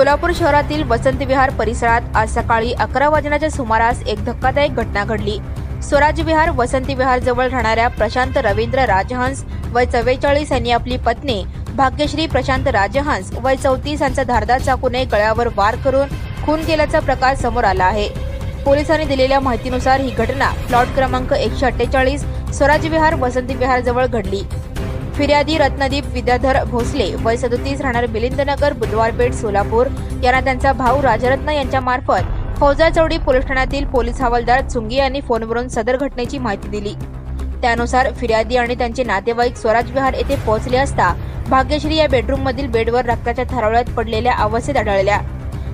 सोलापूर शहरातील वसंत विहार परिसरात आज सकाळी 11 वाजण्याच्या सुमारास एक धक्कादायक घटना घडली। स्वराज विहार वसंत विहार जवळ राहणाऱ्या प्रशांत रवींद्र राजहंस वय 44 यांनी आपली पत्नी भाग्यश्री प्रशांत राजहंस वय 34 यांचा धारदार चाकूने गळ्यावर वार करून खून केल्याचा प्रकार समोर आला आहे। पोलिसांनी दिलेल्या माहितीनुसार ही घटना प्लॉट क्रमांक 148 स्वराज विहार वसंत विहार जवळ घडली। फिर्यादी रत्नदीप विद्याधर भोसले वय 37 राहणार मिलिंदनगर बुधवारपेठ सोलापूर यांना त्यांचा भाऊ राजरत्न यांच्या मार्फत फौजा चौडी पोलीस ठाण्यातील पोलीस हवालदार चुंगी यांनी फोनवरून सदर घटनेची माहिती दिली। त्यानुसार फिर्यादी आणि त्यांचे नातेवाईक स्वराज विहार येथे पोहोचले असता भाग्यश्री या बेडरूम मधील बेडवर रक्ताच्या थारोळ्यात पडलेल्या अवस्थेत आढळल्या।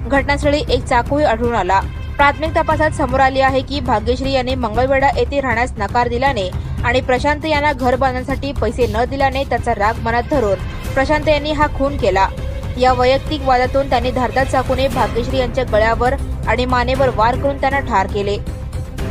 घटनास्थळी एक चाकूही आढळून आला। प्राथमिक तपासात समोर आले आहे की भाग्यश्री यांनी मंगळवेढा येथे राहण्यास नकार दिल्याने आणि प्रशांत यांना घर बांधण्यासाठी पैसे न दिल्याने त्याचा राग मनात धरून प्रशांत यांनी हा खून केला। या वैयक्तिक वादातून त्यांनी धारदार चाकूने भाग्यश्री यांच्या गळ्यावर आणि मानेवर वार करून त्यांना ठार केले।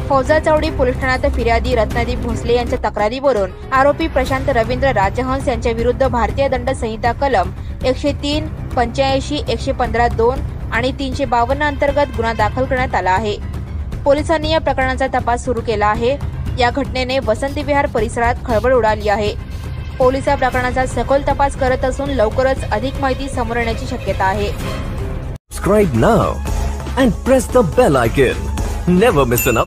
फौजा चौडी पोलीस ठाण्यात फिर्यादी रत्नदीप भोसले यांच्या तक्रारीवरून आरोपी प्रशांत रवींद्र राजहंस यांच्या विरुद्ध भारतीय दंड संहिता कलम 103, 85, 115(2) आणि 352 अंतर्गत गुन्हा दाखल करण्यात आला आहे। पोलिसांनी या प्रकरणाचा तपास सुरू केला आहे। या घटनेने वसंत विहार परिसरात खळबळ उडाली आहे। पोलीस या प्रकरणाचा सखोल तपास करत असून लवकरच अधिक माहिती समोर येण्याची शक्यता आहे। Subscribe now and press the bell icon. Never miss an update.